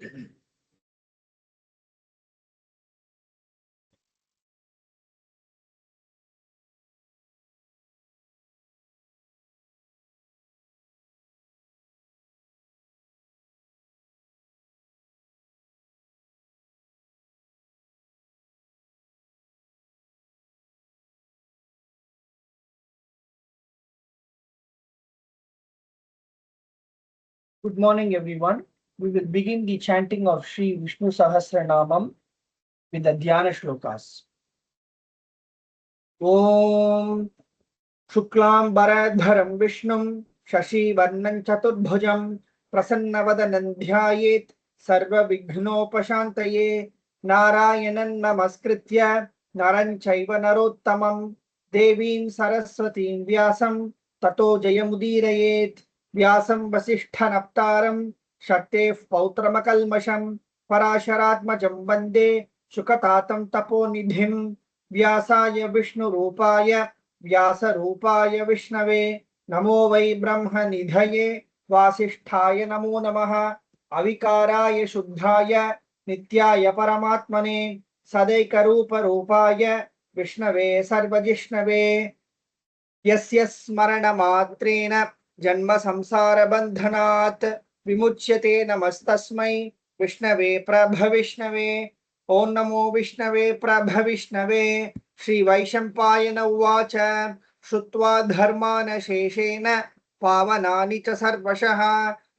Good morning, everyone. We will begin the chanting of Sri Vishnu Sahasranamam with the Dhyana Shlokas. Om Shuklam Bharadharam Vishnum Shashi Varnam Chaturbhujam Prasannavadanam Dhyayet Sarva Vighnopashantaye Narayanan Namaskritya Naran Chaiva Narottamam Devim Saraswatim Vyasam Tato Jayamudirayet Vyasam Vasishthanaptaram Shakteh Pautramakalmasham Parasharatmajam Vande Shukatatam Taponidhim व्यासाय विष्णुरूपाय व्यासरूपाय विष्णवे नमो वै ब्रह्मनिधये वासिष्ठाय नमो नमः अविकाराय शुद्धाय नित्याय परमात्मने सदैकरूपरूपाय विष्णवे सर्वजिष्णवे यस्य स्मरणमात्रेण जन्म संसारबन्धनात् विमुच्यते नमस्तस्मै विष्णवे प्रभविष्णवे ओं नमो विष्णवे प्रभविष्णवे श्री वैशंपायन उवाच श्रुत्वा धर्मान शेषेण पावनानि च सर्वशः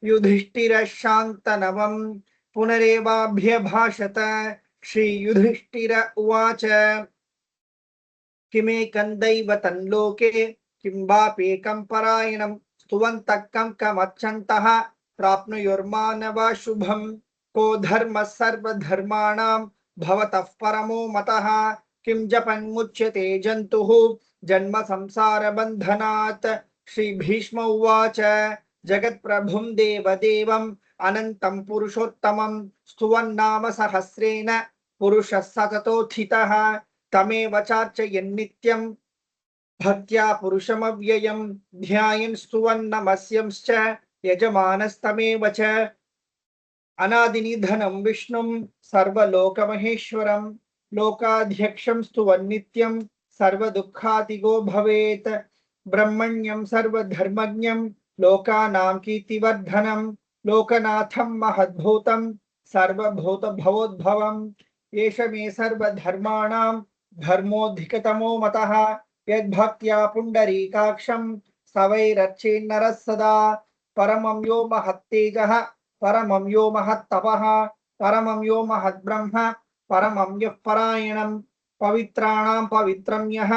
युधिष्ठिरः शान्तनवं पुनरेवाभ्यभाषत श्री युधिष्ठिर उवाच किमेकं दैव तन्लोके किं वाप्येकं परायणं स्तुवन्तः कं कमर्चन्तः प्राप्नुयुर्मानवा शुभम् को धर्मः सर्वधर्माणां भवतः परमो मतः किं जपन्मुच्यते जन्तुः जन्म संसारबन्धनात् श्री भीष्म उवाच जगत्प्रभुं देवदेवम् अनन्तं पुरुषोत्तमं स्तुवन्नाम सहस्रेण पुरुषः सततोत्थितः तमेव चार्चयन्नित्यं भक्त्या पुरुषमव्ययं ध्यायन् स्तुवन्नमस्यंश्च यजमानस्तमेव च अनादिनिधनं विष्णुं सर्वलोकमहेश्वरं लोकाध्यक्षं स्तुवन्नित्यं सर्वदुःखातिगो भवेत् ब्रह्मण्यं सर्वधर्मज्ञं लोकानां कीर्तिवर्धनं लोकनाथं महद्भूतं सर्वभूतभवोद्भवम् एष मे सर्वधर्माणां धर्मोऽधिकतमो मतः यद्भक्त्या पुण्डरीकाक्षं सवैरर्चेन्नरः सदा परमं यो महत्तेजः परमं यो महत्तपः परमं यो महद्ब्रह्म परमं यः परायणं पवित्राणां पवित्रं यः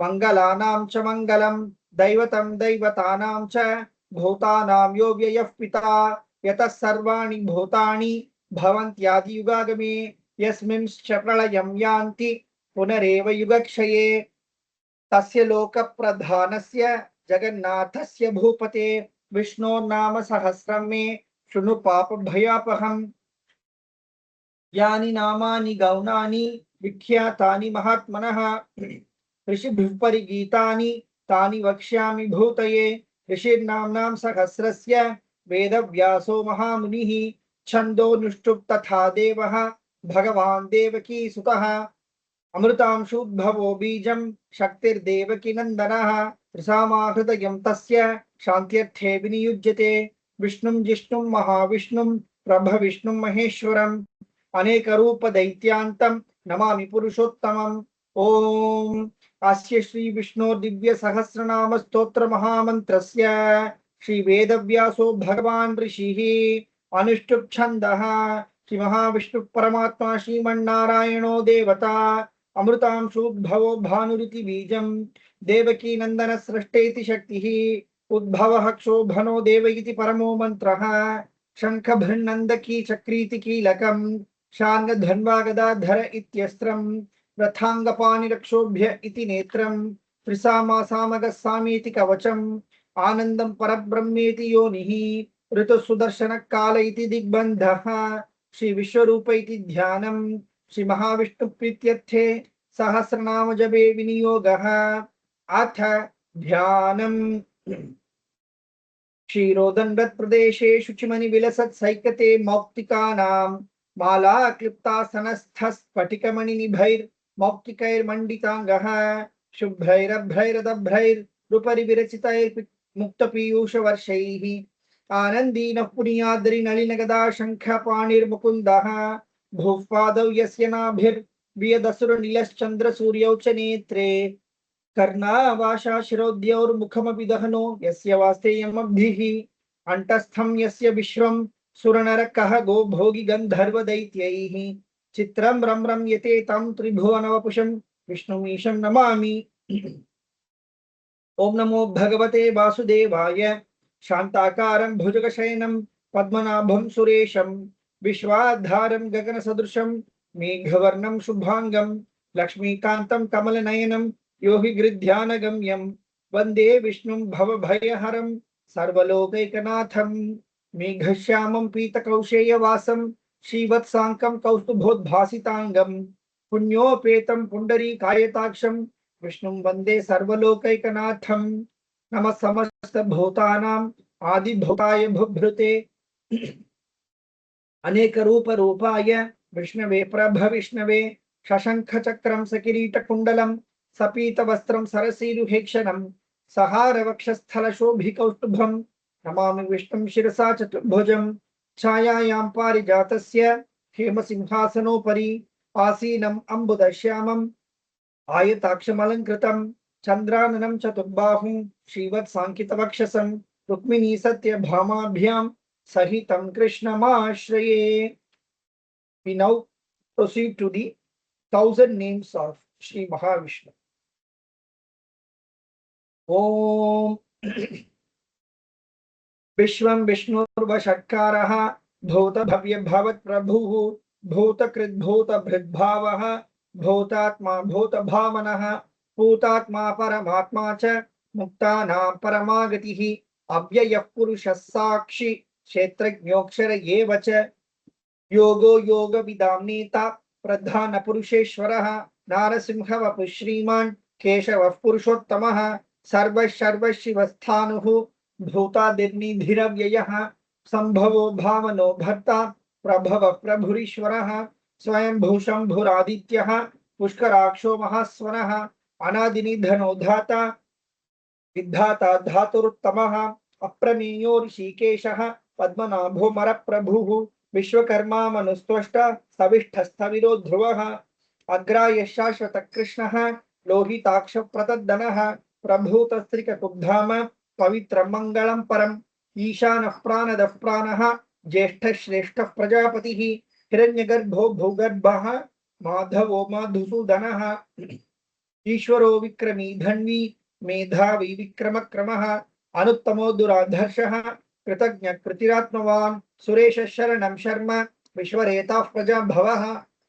मङ्गलानां च मङ्गलं दैवतं दैवतानां च भूतानां यो व्ययः पिता यतः सर्वाणि भूतानि भवन्त्यादियुगागमे यस्मिंश्च प्रलयं यान्ति पुनरेव युगक्षये तस्य लोकप्रधानस्य जगन्नाथस्य भूपते विष्णोर्नाम सहस्रं मे शृणु पापभयापहम् यानि नामानि गौणानि विख्यातानि महात्मनः ऋषिभिः परिगीतानि तानि वक्ष्यामि भूतये ऋषिर्नाम्नां सहस्रस्य वेदव्यासो महामुनिः छन्दोनुष्टुप् तथा देवः भगवान् देवकीसुतः अमृतांशुद्भवो बीजं शक्तिर्देवकी नन्दनः त्रिसामाहृदयं तस्य शान्त्यर्थे विनियुज्यते विष्णुं जिष्णुं महाविष्णुं प्रभविष्णुं महेश्वरम् अनेकरूप दैत्यान्तं नमामि पुरुषोत्तमम् ओम अस्य श्री विष्णु दिव्य सहस्रनाम स्तोत्र महामन्त्रस्य श्री वेदव्यासो भगवान् ऋषिः अनुष्टुप् छन्दः श्री महाविष्णु परमात्मा श्रीमन्नारायणो देवता अमृतांशुद्भवो भानुरिति बीजं देवकी नंदन सृष्टेति शक्तिः उद्भवः क्षोभनो देव इति परमो मंत्रः शंख भृन्नन्दकी चक्रीति कीलकम् शार्ङ्ग धन्वा गदाधर इत्यस्त्रम् रथाङ्गपाणिरक्षोभ्य इति नेत्रम् त्रिसामासामगस्सामीति कवचम् आनन्दं परब्रह्मेति योनिः ऋतुसुदर्शन काल इति दिग्बन्धः श्री विश्वरूप इति ध्यानम् श्री महाविष्णु प्रीत्यर्थे सहस्रनाम जपे विनियोगः अथ ध्यानम् क्षीरोदन्वत् प्रदेशे शुचिमणि विलसत् सैकते मौक्तिकानां माला क्लिप्तासनस्थस्फटिकमणिनिभैर्मौक्तिकैर्मण्डिताङ्गः शुभ्रैरभ्रैरदभ्रैरुपरि विरचितैः मुक्तपीयूषवर्षैः आनन्दीनः पुनीयाद्रिनलिनगदा शङ्खपाणिर्मुकुन्दः भूपादौ यस्य नाभिर्वियदसुरनिलश्चन्द्रसूर्यौ च नेत्रे कर्णावाशा शिरोद्यौर्मुखमपि दहनो यस्य वास्तेयमब्धिः अण्टस्थं यस्य विश्वं सुरनरकः गो भोगि गन्धर्वदैत्यैः चित्रं रम्रं यते तं त्रिभुवनवपुषं विष्णुमीशं नमामि। ओम नमो भगवते वासुदेवाय। शांताकारं भुजगशयनं पद्मनाभं सुरेशं विश्वाधारं गगनसदृशं मेघवर्णं शुभांगं लक्ष्मीकान्तं कमलनयनं योहि गृध्यानगम्यं वन्दे विष्णुं भवभयहरं सर्वलोकैकनाथं मेघश्यामं पीतकौशेयवासं श्रीवत्साङ्कं कौस्तुभोद्भासिताङ्गं पुण्योपेतं पुण्डरीकायताक्षं विष्णुं वन्दे सर्वलोकैकनाथं नमः समस्तभूतानां आदिभूताय भूभृते अनेकरूपरूपाय विष्णवे प्रभविष्णवे शशंखचक्रं सकिरीटकुण्डलं सपीतवस्त्रं सरसीरुहेक्षणं सहारवक्षस्थलशोभिकौस्तुभं नमामि विष्णुं शिरसा चतुर्भुजं छायायां पारिजातस्य हेमसिंहासनोपरि आसीनम् अम्बुदश्यामं आयताक्षमलंकृतं चंद्राननं चतुर्बाहुं श्रीवत्साङ्कितवक्षसं रुक्मिणी सत्यभामाभ्यां सहितं कृष्णमाश्रये। We now proceed to the 1000 names of Sri Mahavishnu. Om विश्वं विष्णुर्वषट्कारः भूतभव्यभवत् प्रभुः भूतकृद्भूतभृद्भावः भूतात्मा भूतभावनः भूतात्मा परमात्मा च मुक्तानां परमागतिः अव्ययः पुरुषः साक्षी क्षेत्रज्ञोऽक्षर एव च योगो योगविदां नेता प्रधानपुरुषेश्वरः नारसिंहवपुः श्रीमान् केशवः पुरुषोत्तमः सर्वशिवस्थाणुः भूतादिर्निधिरव्ययः संभवो भावनो भर्ता प्रभव प्रभुरीश्वरः स्वयंभू शंभुरादित्यः पुष्कराक्षो महास्वनः अनादिनिधनो धाता विधाता धातुरुत्तमः अप्रमेयो ऋषिकेशः पद्मनाभो मरप्रभुः विश्वकर्मा मनुस्त्वष्टा सविष्ठस्थविरो ध्रुवः अग्राय शाश्वत कृष्णः लोहिताक्ष प्रतद्दनः प्रभूतस्त्रिककुब्धाम पवित्रं मंगलं परम् ईशानः प्राणदः प्राणः ज्येष्ठः श्रेष्ठः प्रजापतिः हिरण्यगर्भो भूगर्भः माधवो मधुसूदनः ईश्वरो विक्रमी धन्वी मेधावी विक्रमक्रमः अनुत्तमो दुराधर्षः कृतज्ञ कृतिरात्मवान् सुरेश शरणं शर्म विश्वरेताः प्रजा भवः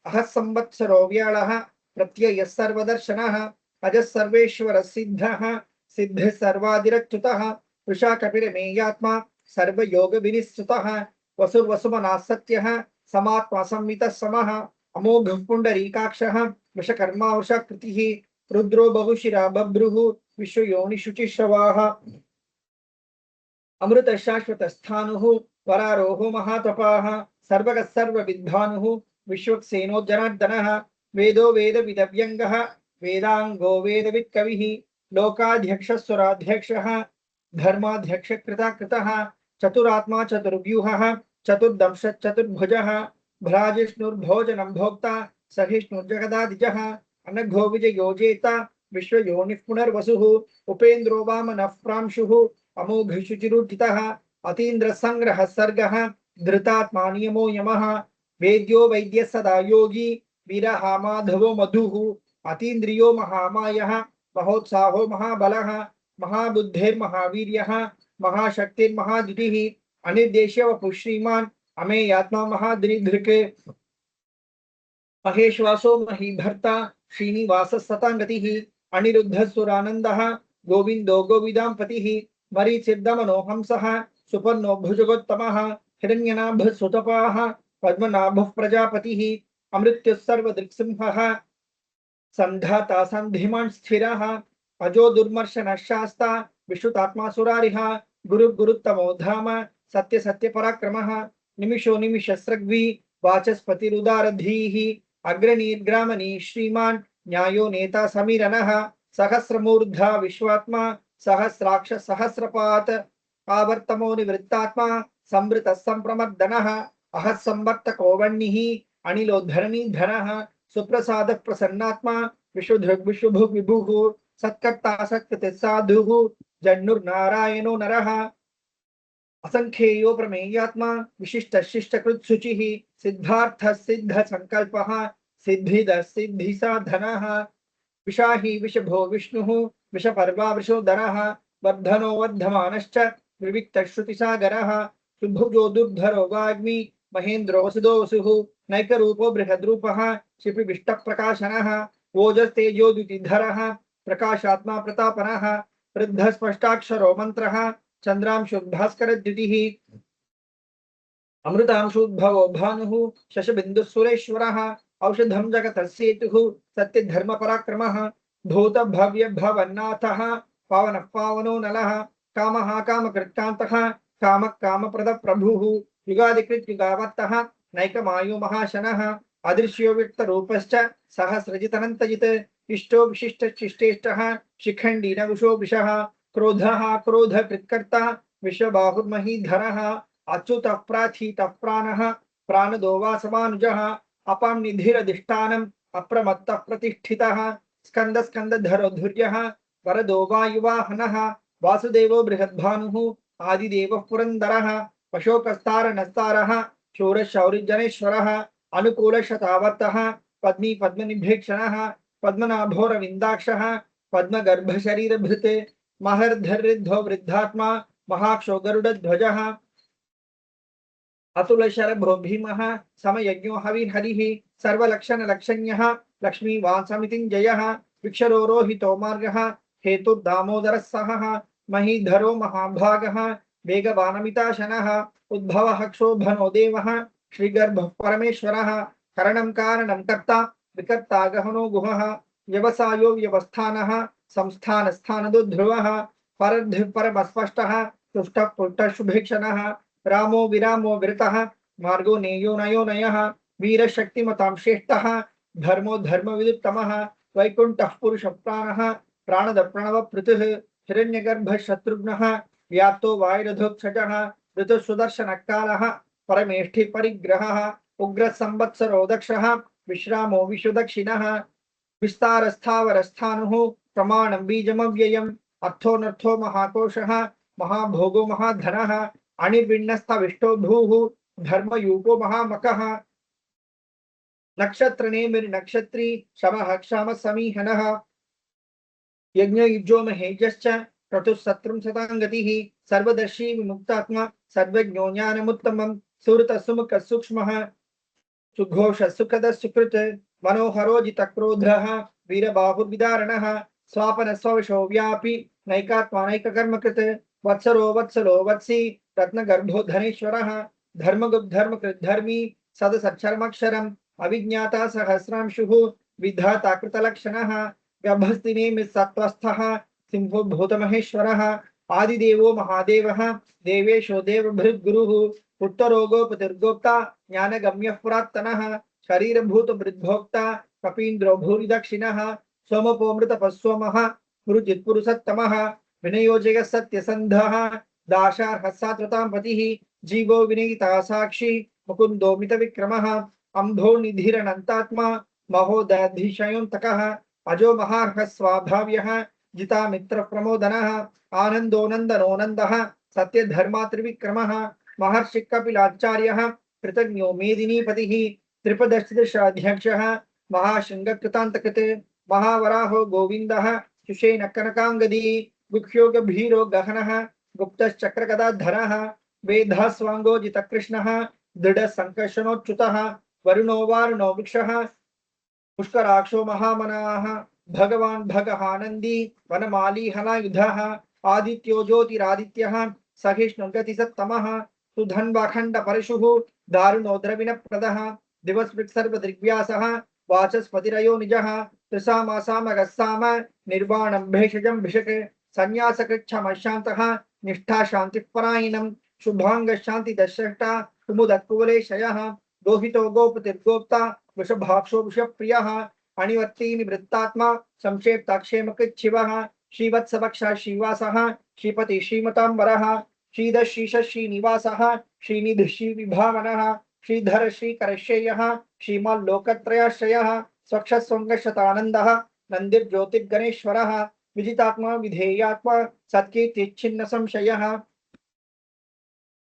अहः संवत्सरो व्याळः प्रत्ययः सर्वदर्शनः अजः सर्वेश्वरः सिद्धः सिद्धः सर्वादिरच्युतः वृषा कपिरमेयात्मा सर्वयोग विनिश्चितः वसुर्वसुमनः सत्यः समात्मा संवितः समः अमोघः पुण्डरीकाक्षः वृषकर्मा वृषकृतिः रुद्रो बहुशिरा बभ्रुः विश्वयोनिशुचिश्रवाः अमृत शाश्वत स्थाणुः वरारोहो महातपाः सर्वगः सर्वविद्वानुः विश्वक्सेनो जनार्दनः वेदो वेदविदव्यङ्गः वेदांगो वेदवित्कविः लोकाध्यक्षः सुराध्यक्षः धर्माध्यक्ष कृतः चतुरात्मा चतुर्व्यूहः चतुर्दंश चतुर्भुजः भ्राजिष्णुर्भोजनं भोक्ता सहिष्णुर्जगदादिजः अनघो विजयोजेता विश्वयोनिः पुनर्वसुः उपेन्द्रो वामनः प्रांशुः अमोघ शुचिरुचितः अतीन्द्र संग्रह सर्गः धृतात्मा नियमो यमः वेद्यो वैद्य सदा योगी वीरः माधवो मधुः अतीन्द्रियो महामायः महोत्साहो महाबलः महाबुद्धिर्महावीर्यः महाशक्तिर्महाद्युतिः अनिर्देश्य वपुः श्रीमान् अमेयात्मा महादृधृक् महेश्वासो महीभर्ता श्रीनिवासः सताङ्गतिः अनिरुद्धः सुरानन्दः गोविन्दो गोविदां पतिः मरीचिर्दमनो हंसः सुपर्णो भुजगोत्तमः हिरण्यनाभः सुतपाः पद्मनाभः प्रजापतिः अमृत्युः सर्वदृक्सिंहः संधाता संधिमान् स्थिरः अजो दुर्मर्शनः शास्ता विश्रुतात्मा सुरारिः गुरु गुरुत्तमो धाम सत्य सत्य पराक्रमः निमिषो निमिषस्रग्वी वाचस्पतिरुदारधीः अग्रनीर्ग्रामणी श्रीमान् न्यायो नेता समीरनः सहस्रमूर्धा विश्वात्मा सहस्राक्ष सहस्रपात् आवर्तमो निवृत्तात्मा संवृतः संप्रमर्दनः अहः संवर्तको वह्निः अनिलोद्धरणीधरः सुप्रसादः प्रसन्नात्मा विशुधृग् विशुभुग् विभुः सत्कर्ता सत्कृतिः साधुः जन्नुर्नारायणो नरः असंख्येयो प्रमेयात्मा विशिष्ट शिष्टकृत शुचिः सिद्धार्थ सिद्ध संकल्पः सिद्धिद सिद्धि साधनः विशाही विषभो विष्णुः विषपर्वा वृषोदरः वर्धनो वर्धमानश्च विविक्तश्रुतिसागरः सुभुजो दुर्धरो वाग्मी महेन्द्रो वसुदो वसुः नैकरूपो बृहद्रूपः क्षिपिविष्टप्रकाशनः ओजस्तेजोद्युतिधरः प्रकाशात्मा प्रतापनः वृद्धः स्पष्टाक्षरो मन्त्रः चन्द्रांशुर्भास्करद्युतिः अमृतांशुद्भवो भानुः शशबिन्दुः सुरेश्वरः औषधं जगतस्येतुः सत्यधर्मपराक्रमः धूत भव्य भवन्नाथः पावनः पावनो नलः कामः कामकृत्कान्तः कामः कामप्रद प्रभुः युगादिकृत् युगावत्तः नैकमायो महाशनः अदृश्यो व्यक्तरूपश्च सहस्रजितनन्तजित् इष्टो विशिष्टशिष्टेष्टः शिखण्डी नकुशो विषः क्रोधः क्रोधकृत्कर्ता विश्वबाहुर्महीधरः अच्युतः प्राथितः प्राणः प्राणदो वासवानुजः अपां निधिरधिष्ठानम् अप्रमत्तः प्रतिष्ठितः स्कंद स्कंदधरो धुर्यः वरदो वायुवाहनः वासुदेवो बृहद्भानुः आदिदेवः पुरन्दरः अशोकस्तारनस्तारः शूरशौर्यजनेश्वरः अनुकूलशतावर्तः पद्मी पद्मनिभीक्षणः पद्मनाभोरविन्दाक्षः पद्मगर्भशरीरभृत् महर्धरिद्धो वृद्धात्मा महाक्षो गरुडध्वजः अतुल शरभो भीमः समयज्ञो हविर्हरिः सर्वलक्षणलक्षण्यः लक्ष्मीवान् समितिञ्जयः विक्षरोरोहितो मार्गः हेतुर्दामोदरः सहः महीधरो महाभागः वेगवानमिताशनः उद्भवः क्षोभनो देवः श्रीगर्भः परमेश्वरः करणं कारणं कर्ता विकर्ता गहनो गुहः व्यवसायो व्यवस्थानः संस्थानस्थानदो ध्रुवः परर्धिः परमस्पष्टः तुष्टः पुष्टः शुभेक्षणः रामो विरामो विरतः मार्गो नेयो नयो नयः वीरशक्तिमतां श्रेष्ठः धर्मो धर्मविदुत्तमः वैकुण्ठः पुरुषप्राणः प्राणद प्रणवपृथुः हिरण्यगर्भः शत्रुघ्नः व्याप्तो वायुरधोक्षजः ऋतुसुदर्शनकालः परमेष्ठि परिग्रहः उग्रसंवत्सरो दक्षः विश्रामो विश्वदक्षिणः विस्तारस्थावरस्थाणुः प्रमाणं बीजमव्ययम् अर्थोऽनर्थो महाकोशः महाभोगो महाधनः अणिर्विण्णस्तविष्टो भूः धर्मयूपो महामकः नक्षत्रनेमिर्नक्षत्री शमः क्षामः समीहनः यज्ञयुजो महेजश्च क्रतुः शताङ्गतिः सर्वदर्शी विमुक्तात्मा सर्वज्ञो ज्ञानमुत्तमं सुहृतः सुमुखः सूक्ष्मः सुघोषः सुखदः सुकृत् मनोहरो जितक्रोधः वीरबाहुर्विदारणः स्वापन स्वविशो व्यापी नैकात्मा नैककर्मकृत् वत्सरो वत्सलो वत्सी रत्नगर्भो धनेश्वरः धर्मकृद्धर्मी सदसक्षरमक्षरम् अविज्ञाता सहस्रांशुः विधाता कृतलक्षणः गभस्तिनेमिसत्त्वस्थः सिंहो भूतमहेश्वरः आदिदेवो महादेवः देवेशो देवभृद्गुरुः उत्तरोगोपतिर्गोप्ता ज्ञानगम्यः पुरात्तनः शरीरभूतभृद्भोक्ता कपीन्द्रो भूरिदक्षिणः सोमपोमृतपस्वमः गुरुजित्पुरुषत्तमः विनयोजय सत्यसन्धः दाशार्हः सात्वतां पतिः जीवो विनीता साक्षी मुकुन्दो मितविक्रमः अंधो निधिरनन्तात्मा महोदधिशयोऽन्तकः अजो महार्हः स्वाभाव्यः जिता मित्र प्रमोदनः आनन्दो नन्दनो नन्दः सत्यधर्मा त्रिविक्रमः महर्षि कपिलाचार्यः कृतज्ञो मेदिनीपतिः त्रिपदशदशाध्यक्षः महाशृङ्गकृतान्तकृत् महावराहो गोविन्दः सुषेण कनकाङ्गदी गुह्यो गभीरो गहनः गुप्तश्चक्रगदाधरः वेधास्वाङ्गो जितकृष्णः दृढसङ्कर्षणोच्युतः वरुणो वारुणो वृक्षः पुष्कराक्षो महामनाः भगवान् भगहानन्दी वनमाली हलायुधः आदित्यो ज्योतिरादित्यः सहिष्णुगतिसत्तमः सुधन्वाखण्डपरशुः दारुणो द्रविणप्रदः दिवस्पृक्सर्वदृग्व्यासः वाचस्पतिरयो निजः त्रिसामासामगस्साम निर्वाणं भेषजं भिषक् संन्यासकृच्छमशान्तः निष्ठा शान्तिपरायणं शुभांग शांति दशष्टा कुमुदकुवलेशयः दोहितो गोपतिर्गोप्ता वृषभाक्षो वृषप्रियः अणिवर्ती निवृत्तात्मा संक्षेप्ताक्षेमकृच्छिवः श्रीवत्सवक्षः श्रीवासः श्रीपति श्रीमतांबरः श्रीधशीष श्रीनिवासः श्रीनिधि श्रीविभावनः श्रीधर श्रीकरश्रेयः श्रीमल्लोकत्रयाश्रयः स्वक्षस्वङ्गशतानन्दः नन्दिर्ज्योतिर्गणेश्वरः विजितात्मा विधेयात्मा सत्कीर्तिच्छिन्न संशयः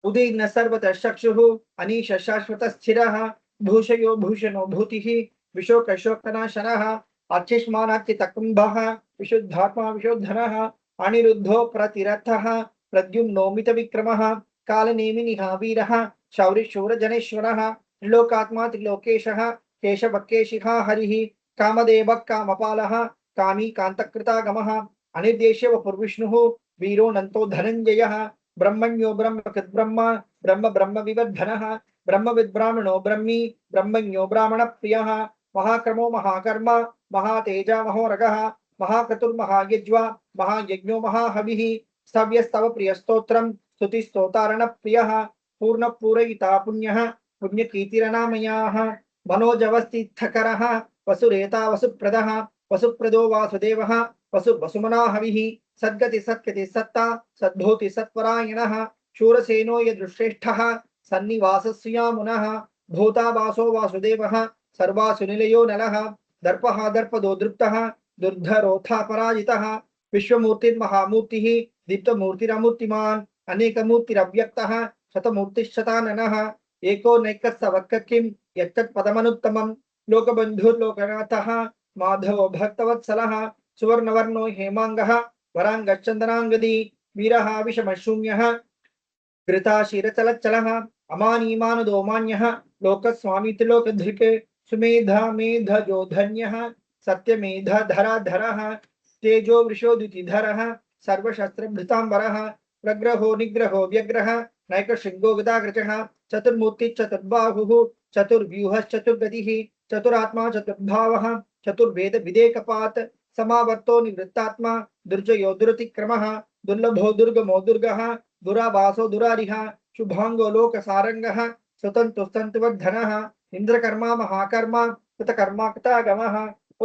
उदीर्न सर्वतः चक्षुः अनीश शाश्वत स्थिरः भूषयो भूषणो भूतिः विशोक शोकनाशनः अर्चिष्मानाच्युतकुम्भः विशुद्धात्मा विशोधनः अनिरुद्धो प्रतिरथः प्रद्युम्नो मितविक्रमः कालनेमिनिः वीरः शौरिशूरजनेश्वरः त्रिलोकात्मा त्रिलोकेशः केशवकेशिः हरिः कामदेवः कामपालः कामी कान्तकृतागमः अनिर्देश्य वपुर्विष्णुः वीरोऽनन्तो धनञ्जयः ब्रह्मण्यो ब्रह्मकृत् ब्रह्म ब्रह्म ब्रह्म विवर्धनः ब्रह्मविद् ब्राह्मणो ब्रह्मी ब्रह्मण्यो ब्राह्मण प्रियः महाक्रमो महाकर्म महातेजा महोरगः महाक्रतुर्महायज्वा महायज्ञो महाहविः स्तव्यस्तव प्रियस्तोत्रं स्तुतिस्तोतारण प्रियः पूर्ण पूरयिता पुण्यः पुण्यकीर्तिरनामयाः मनोजवस्थितकरः वसुरेता वसुप्रदः वसुप्रदो वासुदेवः वसुमना हविः सद्गति सत्कृति सत्ता सद्भूति सत्परायणः शूरसेनो यदृश्रेष्ठः सन्निवासस्यामुनः भूतावासो वासुदेवः सर्वासु निलयो नलः दर्पः दर्पदो दृप्तः दुर्धरोथा पराजितः विश्वमूर्तिर्महामूर्तिः दीप्तमूर्तिरमूर्तिमान् अनेकमूर्तिरव्यक्तः शतमूर्तिश्शताननः एको नैकस्सवक्क किं यत्तत्पदमनुत्तमं लोकबन्धुर्लोकनाथः माधवो भक्तवत्सलः सुवर्णवर्णो हेमांगः वरांगश्चंदनांगदी वीरः विषमशून्यः घृताशीरचलच्चलः अमानीमानदो मान्यः लोकस्वामी त्रिलोकधृक् सुमेधा मेधजो धन्यः सत्यमेधधराधरः तेजो वृषोदितिधरः सर्वशस्त्रभृतांबरः प्रग्रहो निग्रहो व्यग्रः नैकशृङ्गो गदाग्रजः चतुर्मूर्ति चतुर्बाहुः चतुर्व्यूहश्चतुर्गतिः चतुरात्मा चतुर्भावः चतुर्वेद विदेकपात् समावर्तो निवृत्तात्मा दुर्जयो दुरतिक्रमः दुर्लभो दुर्गमो दुर्गः दुरावासो दुरारिः शुभांगो लोकसारंगः स्वतंतु स्तंतुवर्धनः इंद्रकर्मा महाकर्मा कृतकर्मा कृतागमः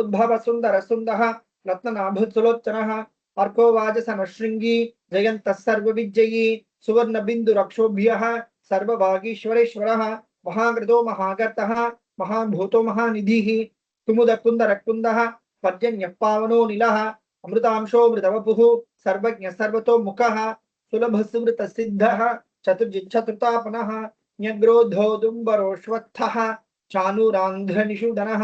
उद्भव सुंदर सुंदः रत्ननाभुत्सुलोचनः अर्को वाजसनशृंगी जयन्तः सर्वविजयी सुवर्ण बिंदु रक्षोभ्यः सर्वभागीश्वरेश्वरः महाग्रदो महागर्तः महाभूतो महानिधिः कुमुद कुंदर कुंदः पर्जन्य पावनो नीलः अमृतांशो मृतवपुः सर्वज्ञ सर्वतो मुखः सुलभ सुवृत सिद्धः चतुर्जिच्छतुर्तापनः न्यग्रोधोदुम्बरोश्वत्थः चाणूरान्ध्रनिषूदनः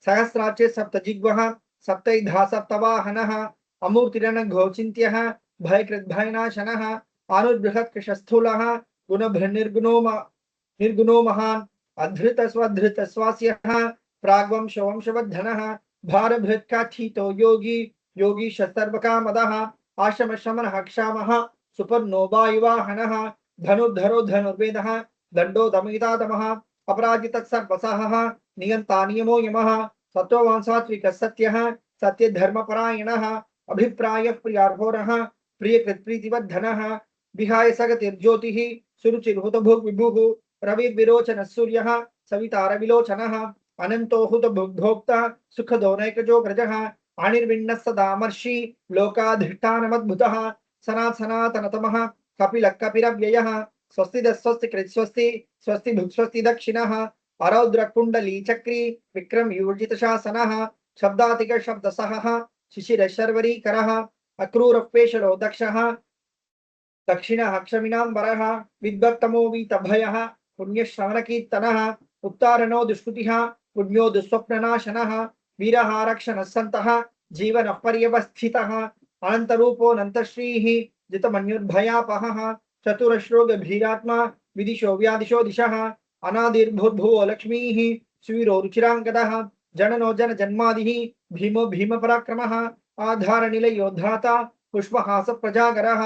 सहस्राचे सप्तजिह्वः सप्तैधा सप्तवाहनः अमूर्तिरणघोचिन्त्यः भयकृद्भयनाशनः आनुर्बृहत्कृशस्थूलः निर्गुणो महान् अधृतस्वधृतस्वास्यः प्राग्वंशो वंशवर्धनः भारभृत्काठितो योगी योगीश सर्वकामदः आशम शमनः क्षामः सुपर्णो वायुवाहनः धनुर्धरो धनुर्वेदः दंडो दमितादमः अपराजित सर्वसहः नियंता नियमो यमः सत्ववान् सात्विकः सत्यः सत्य धर्मपरायणः अभिप्रायः प्रियार्होरः प्रियकृत्प्रीतिवर्धनः विहाय सगतिर्ज्योतिः सुरुचिर्हुतभुग् विभुः रविर्विरोचनः सूर्यः सवितारविलोचनः अनंतो हुतभुग्भोक्ता सुखदो नैकजो अनिर्विण्णः सदामर्षि लोकाधिष्ठानमद्भुतः सनातनतमः कपिलः कपिरव्ययः स्वस्ति स्वस्ति कृत् स्वस्ति स्वस्ति भुक् स्वस्ति दक्षिणः अरौद्र कुंडली चक्री विक्रम यूर्जित शासनः शब्दातिक शब्दसहः शिशिर शर्वरीकरः अक्रूरपेशलो दक्षः दक्षिणः क्षमिनांबरः विद्वत्तमो वीतभयः पुण्यश्रवणकीर्तनः उत्तारणो दुष्कृतिः पुण्यो दुःस्वप्ननाशनः वीरः रक्षणः सन्तः जीवनः पर्यवस्थितः अनन्तरूपोऽनन्तश्रीः जितमन्युर्भयापहः चतुरश्रो गभीरात्मा विदिशो व्यादिशो दिशः अनादिर्भुर्भुवो लक्ष्मीः सुवीरो रुचिराङ्गदः जननो जनजन्मादिः भीमो भीमपराक्रमः आधारनिलयो धाता पुष्पहास प्रजागरः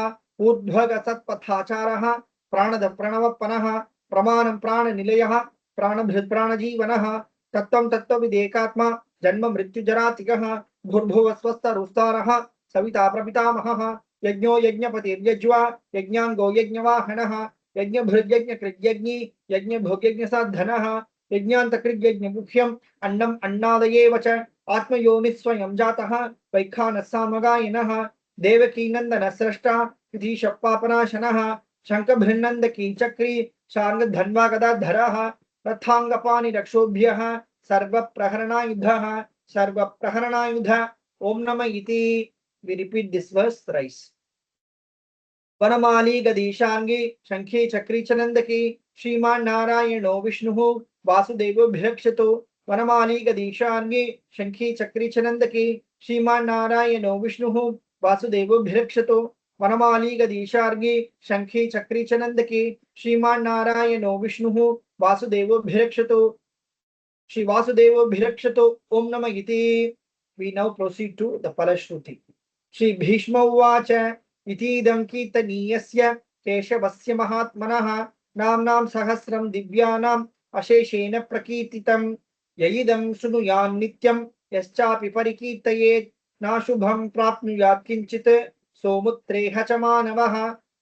ऊर्ध्वगसत्पथाचारः प्राणद प्रणवपनः प्रमाणं प्राणनिलयः प्राणभृत् प्राणजीवनः तत्त्वं तत्त्वविदेकात्मा जन्म मृत्युजरातिगः भूर्भुवः स्वस्तरुस्तारः सविता प्रपितामहः यज्ञो यज्ञपतिर्यज्वा यज्ञांगो यज्ञवाहनः यज्ञभृद्यज्ञकृद्यज्ञी यज्ञभोग्यज्ञसाधनः यज्ञान्तकृद्यज्ञमुख्यम् अन्नम् अन्नादयेव च आत्मयोनिस्वयं जातः वैखानः सामगायिनः देवकीनन्दनस्रष्टा विधीशपापनाशनः शङ्खभृन्नन्दकी चक्री शार्ङ्गधन्वागदाधरः रथाङ्गपाणिरक्षोभ्यः सर्वप्रहरणायुधः सर्वप्रहरणायुध ओम नमः इति. We repeat this verse thrice. वनमाली गदीशांगी शंखे चक्री चनंदकी श्रीमान नारायणो विष्णु वासुदेवो भिरक्षतो. वनमाली गदीशांगी शंखे चक्री चनंदकी श्रीमान नारायणो विष्णु वासुदेवो भिरक्षतो. वनमाली गदीशार्गी शंखे चक्री चनंदकी श्रीमान नारायणो विष्णु वासुदेवो भिरक्षतो. श्री वासुदेवो भिरक्षतो ओम नमः इति. We now proceed to the Falashruti. Shri Bhishma उवाच इतीदं कीर्तनीयस्य केशवस्य महात्मनः नाम्नां सहस्रं दिव्यानाम् अशेषेण प्रकीर्तितं यइदं शृणुयान् नित्यं यश्चापि परिकीर्तयेत् नाशुभं प्राप्नुयात् किञ्चित् सोमुत्रेह च मानवः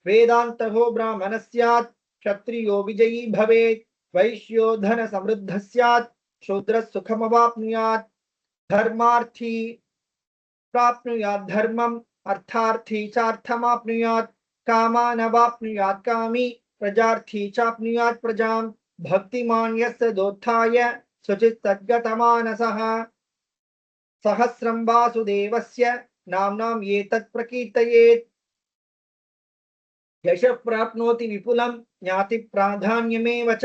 वेदान्तहो ब्राह्मणः स्यात् क्षत्रियो विजयी भवेत् वैश्यो धन समृद्धः स्यात् शूद्रः सुखमवाप्नुयात् धर्मार्थी प्राप्नुयात् धर्मम् अर्थार्थी चार्थमाप्नुयात् कामानवाप्नुयात् कामी प्रजार्थी चाप्नुयात् प्रजां भक्तिमान् यस्य दोत्थाय शुचित् तद्गतमानसः सहस्रं वासुदेवस्य नाम्नां एतत् प्रकीर्तयेत् यशः प्राप्नोति विपुलं ज्ञाति प्राधान्यमेव च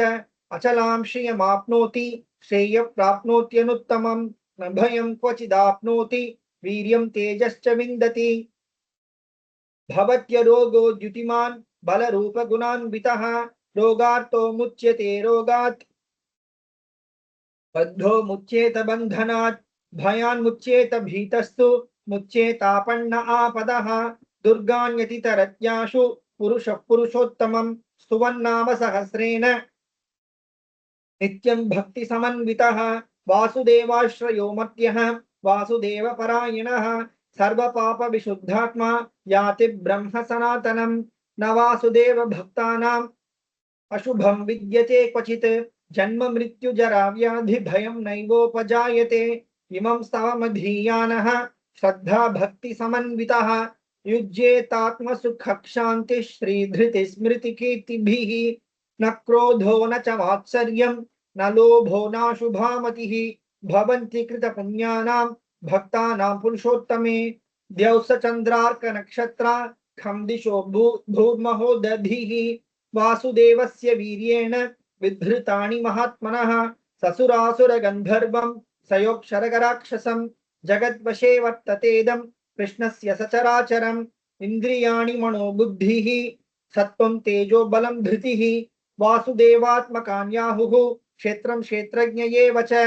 अचलां श्रियमाप्नोति श्रेयः प्राप्नोत्यनुत्तमं न भयं क्वचिदाप्नोति वीर्यं तेजश्च विन्दति भवत्यरोगो द्युतिमान् बलरूपगुणान्वितः रोगार्तो मुच्यते रोगात् बद्धो मुच्येत बन्धनात् भयान्मुच्येत भीतस्तु मुच्येतापन्न आपदः दुर्गान्यतितरत्याशु पुरुषः पुरुषोत्तमं स्तुवन्नाम सहस्रेण नित्यं भक्ति समन्वितः वासुदेवाश्रयो मर्त्यः वासुदेवपरायणः सर्वपाप विशुद्धात्मा याति ब्रह्म सनातनं न वासुदेव भक्तानाम् अशुभं विद्यते क्वचित् जन्म मृत्यु जरा व्याधि भयं नैवोपजायते इमं स्तवमधीयानः श्रद्धा भक्ति समन्वितः युज्येतात्म सुख शांति श्रीधृति स्मृति कीर्तिभिः न क्रोधो न च वात्सर्यं न लोभो नाशुभामतिः भवन्ति कृत पुण्यानां भक्तानां पुरुषोत्तमे द्यौस चन्द्रार्क नक्षत्रा खं दिशो भूर्महो दधिः वासुदेवस्य वीर्येण विधृतानि महात्मनः ससुरासुर गन्धर्वं सयोक्षरगराक्षसं जगद्वशे वर्ततेदं कृष्णस्य सचराचरम् इन्द्रियाणि मनोबुद्धिः सत्त्वं तेजो बलं धृतिः वासुदेवात्मकान्याहुः क्षेत्रं क्षेत्रज्ञ एव च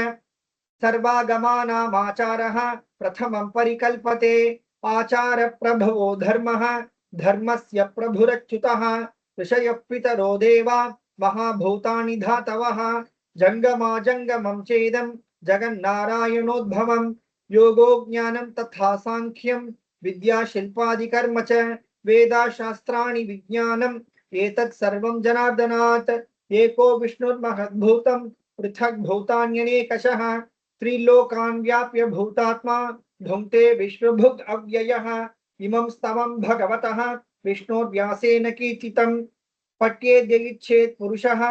सर्वागमानामाचारः प्रथमं परिकल्पते आचार प्रभवो धर्मः धर्मस्य प्रभुरच्युतः ऋषयः पितरो देवा महाभूतानि धातवः जंगमा जंगमं चेदं जगन्नारायणोद्भवं योगो ज्ञानं तथा सांख्यं विद्या शिल्पादिकर्म च वेदाशास्त्राणि विज्ञानम् एतत् सर्वं जनार्दनात् एको विष्णुर्महद्भूतं पृथक् भूतान्यनेकशः त्रिलोकान् व्याप्य भूतात्मा भुङ्क्ते विश्वभुग् अव्ययः इमं स्तवं भगवतः विष्णोर्व्यासेन कीर्तितं पठ्येद्यच्छेत् पुरुषः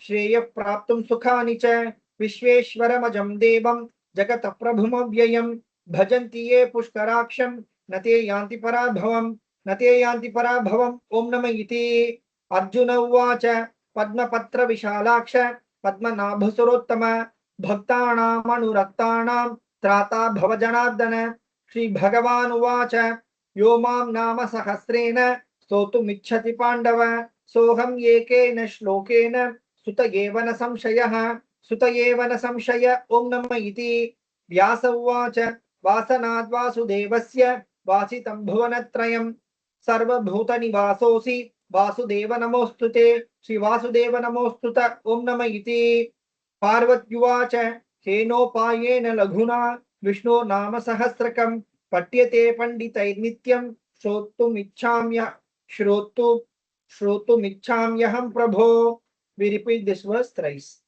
श्रेयः प्राप्तुं सुखानि च विश्वेश्वरमजं देवं जगतः प्रभुमव्ययं भजन्ति ये पुष्कराक्षं न ते यान्ति पराभवम् न ते यान्ति पराभवम् ओम नमः इति. अर्जुन उवाच पद्मपत्र विशालाक्ष पद्मनाभसुरोत्तम भक्तानामनुरक्तानां त्राता भव जनार्दन. श्री भगवान् उवाच यो मां नाम सहस्रेण स्तोतुमिच्छति पाण्डव सोऽहं एकेन श्लोकेन सुत एव न संशयः सुत एव न संशय ओम नमः इति. व्यास उवाच वासनाद् वासुदेवस्य वासितं भुवनत्रयं सर्वभूतनिवासोऽसि वासुदेव नमोऽस्तुते. श्री वासुदेव नमोऽस्तुत ओम नमः इति. पार्वत्युवाच केनोपायेन लघुना विष्णो नाम सहस्रकं पठ्यते पंडितैर्नित्यं श्रोतुमिच्छाम्य श्रोतुमिच्छाम्यहं प्रभो. We repeat this verse thrice.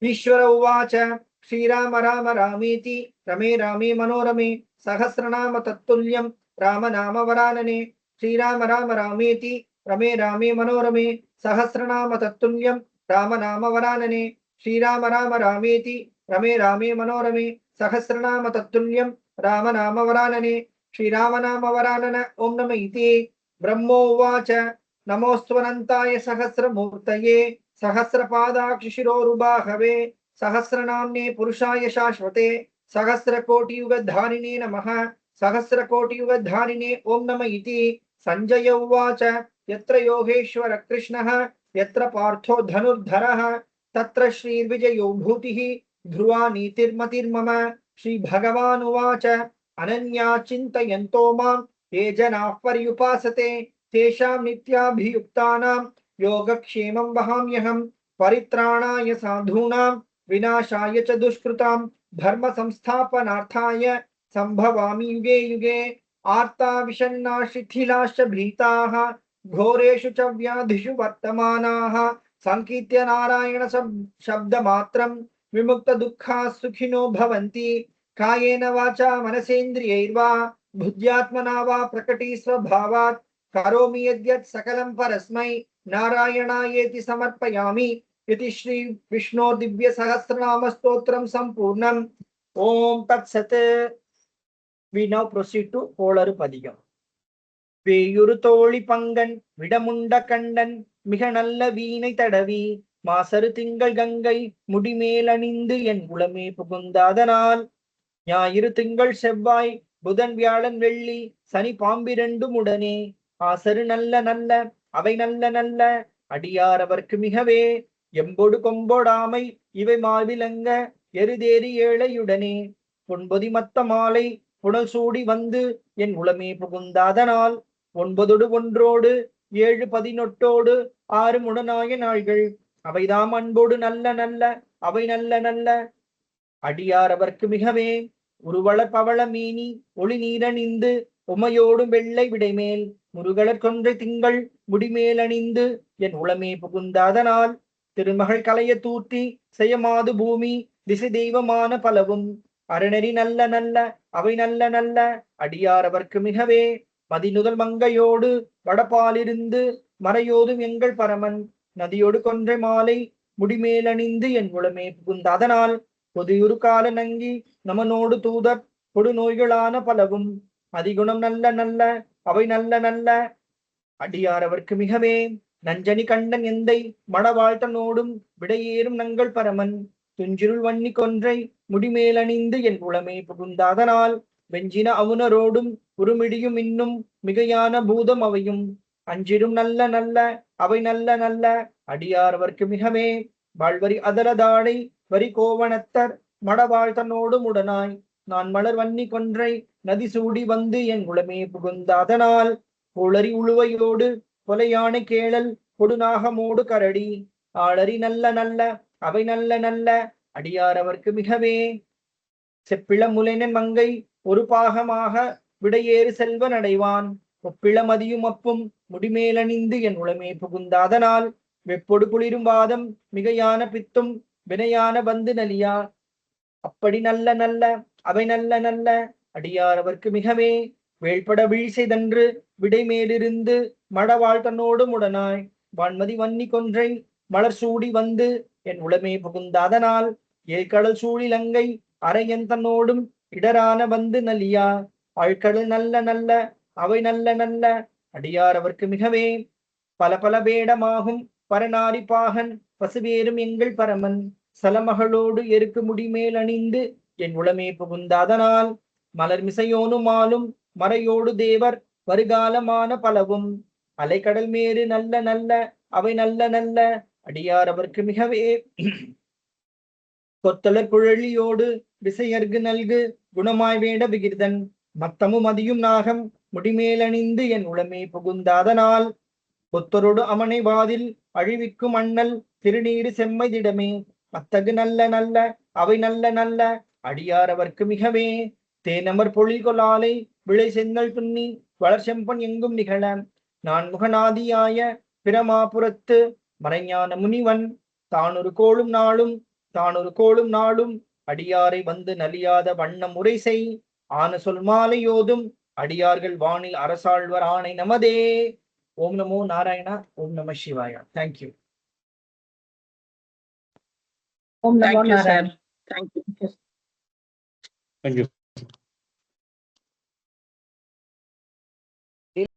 ईश्वर उवाच श्रीराम राम रामेति रमे रामे मनोरमे सहस्रनाम तत्तुल्यं राम नाम वरानने. श्रीराम राम रामेति रमे रामे मनोरमे सहस्रनाम तत्तुल्यं राम नाम वरानने. श्रीराम राम रामेति रमे रामे मनोरमे सहस्रनाम तत्तुल्यं राम नाम वरानने. श्रीराम नाम वरानन ओम नमः इति. ब्रह्मोवाच नमोऽस्त्वनन्ताय सहस्रमूर्तये सहस्रपादाक्षिशिरोरुबाहवे सहस्रनाम्ने पुरुषाय शाश्वते सहस्रकोटियुगधारिणे नमः. सहस्रकोटियुगधारिणे ओम नमः इति. संजय उवाच यत्र योगेश्वर कृष्णः यत्र पार्थो धनुर्धरः तत्र श्रीर्विजयो भूतिः ध्रुवा नीतिर्मतिर्मम. श्रीभगवानुवाच अनन्या चिन्तयन्तो मां ये जनाः पर्युपासते तेषां नित्याभियुक्तानां योगक्षेमं वहाम्यहम्. परित्राणाय साधूनां विनाशाय च दुष्कृतां धर्म संस्थापनार्थाय संभवामि युगे युगे. आर्ता विषण्णा शिथिलाश्च भीताः घोरेषु च व्याधिषु वर्तमानाः संकीर्त्य नारायण शब्दमात्रं विमुक्त दुःखाः सुखिनो भवन्ति. कायेन वाचा मनसेन्द्रियैर्वा बुद्ध्यात्मना वा प्रकटी स्वभावात् करोमि यद्यत् सकलं परस्मै नारायणायेति समर्पयामि. इति श्री विष्णु दिव्य सहस्रनाम स्तोत्रम संपूर्णम. ओम तत्सत्. We now proceed to Kolaru Padiyam. வேயுறு தோழி பங்கன் விடமுண்ட கண்டன் மிக நல்ல வீணை தடவி மாசரு திங்கள் கங்கை முடிமேல் அணிந்து என் உளமே புகுந்தாதனால் ஞாயிறு திங்கள் செவ்வாய் புதன் வியாழன் வெள்ளி சனி பாம்பிரண்டும் உடனே ஆசரு நல்ல நல்ல அவை நல்ல நல்ல அடியார் அவர்க்கு மிகவே எம்பொடு கொம்பொடாமை இவை மாவிலங்க எருதேறி ஏழையுடனே பொன்பொதி மத்த மாலை புனல் சூடி வந்து என் உளமே புகுந்தாதனால் 9 ஒன்றோடு 7 18 6 முடனாய நாள்கள் அவைதாம் அன்போடு நல்ல நல்ல அவை நல்ல நல்ல அடியார் அவர்க்கு மிகவே உருவள பவள மீனி ஒளி நீரணிந்து உமையோடும் வெள்ளை விடைமேல் முருகலர் கொன்றை திங்கள் முடிமேல் அணிந்து என் உளமே புகுந்தாதனால் திருமகள் கலைய தூர்த்தி செய்யமாது பூமி திசை தெய்வமான பலவும் அரணரி நல்ல நல்ல அவை நல்ல நல்ல அடியார் அவர்க்கு மிகவே மதிநுதல் மங்கையோடு வடபாலிருந்து மறையோதும் எங்கள் பரமன் நதியோடு கொன்றை மாலை முடிமேலணிந்து என் உளமே புகுந்தாதனால் பொதியுறு கால நங்கி நமனோடு தூதர் கொடு நோய்களான பலவும் அதிகுணம் நல்ல நல்ல அவை நல்ல நல்ல அடியார் அவர்க்கு மிகவே நஞ்சனி கண்டன் எந்தை மணவாழ்த்தனோடும் விடையேறும் நங்கள் பரமன் துஞ்சிருள் வன்னி கொன்றை முடிமேலணிந்து என் உளமே புகுந்தாதனால் வெஞ்சின அவுணரோடும் உருமிடியும் இன்னும் மிகையான பூதம் அவையும் அஞ்சிடும் நல்ல நல்ல அவை நல்ல நல்ல அடியார் அவர்க்கு மிகவே வாழ்வரி அதரதாடை வரி கோவணத்தர் மடவாழ்த்தனோடும் உடனாய் நான் மலர் வன்னி கொன்றை நதி சூடி வந்து என் உளமே புகுந்தாதனால் கோளரி உழுவையோடு கொலையானை கேளல் கொடுநாகமோடு கரடி ஆளரி நல்ல நல்ல அவை நல்ல நல்ல அடியார் அவர்க்கு மிகவே செப்பிள முலைனன் மங்கை ஒரு பாகமாக விடையேறு செல்வன் அடைவான் ஒப்பிள மதியும் அப்பும் முடிமேலணிந்து என் உளமே புகுந்தாதனால் வெப்பொடு குளிரும் வாதம் மிகையான பித்தும் வினையான வந்து நலியா அப்படி நல்ல நல்ல அவை நல்ல நல்ல அடியார் அவர்க்கு மிகவே வேள்பட வீழ்செய்தன்று விடைமேலிருந்து மடவாழ்த்தனோடும் உடனாய் வான்மதி வன்னி கொன்றை மலர் சூடி வந்து என் உளமே புகுந்தாதனால் ஏழ்கடல் சூழிலங்கை அரையன் தன்னோடும் இடரான வந்து நலியா ஆழ்கடல் நல்ல நல்ல அவை நல்ல நல்ல அடியார் அவர்க்கு மிகவே பல பல வேடமாகும் பரநாரி பாகன் பசுவேறும் எங்கள் பரமன் சலமகளோடு எருக்கு முடிமேல் அணிந்து என் உளமே புகுந்தாதனால் மலர் மிசையோனும் ஆளும் மறையோடு தேவர் வருகாலமான பலவும் அலைக்கடல் மேறு நல்ல நல்ல அவை நல்ல நல்ல அடியார் அவர்க்கு மிகவே கொத்தலர் குழலியோடு விசையர்கு நல்கு குணமாய் வேட விகிர்தன் மத்தமும் மதியும் நாகம் முடிமேலணிந்து என் உளமே புகுந்தாதனால் கொத்தரோடு அமனை வாதில் அழிவிக்கும் அண்ணல் திருநீடு செம்மைதிடமே அத்தகு நல்ல நல்ல அவை நல்ல நல்ல அடியார் அவர்க்கு மிகவே தேனமர் பொழில் கொலாலை விளை சென்னல் துண்ணி வளர்ச்செம்பன் எங்கும் நிகழ நான் முகநாதியாய பிரமாபுரத்து மறைஞான முனிவன் தானொரு கோளும் நாளும் அடியாரை வந்து நலியாத வண்ணம் முறை செய் ஆன சொல் மாலையோதும் அடியார்கள் வானில் அரசாழ்வர் ஆணை நமதே. ஓம் நமோ நாராயணா. ஓம் நம சிவாயா. Thank you. Om Namo Narayana. Thank you. Thank you.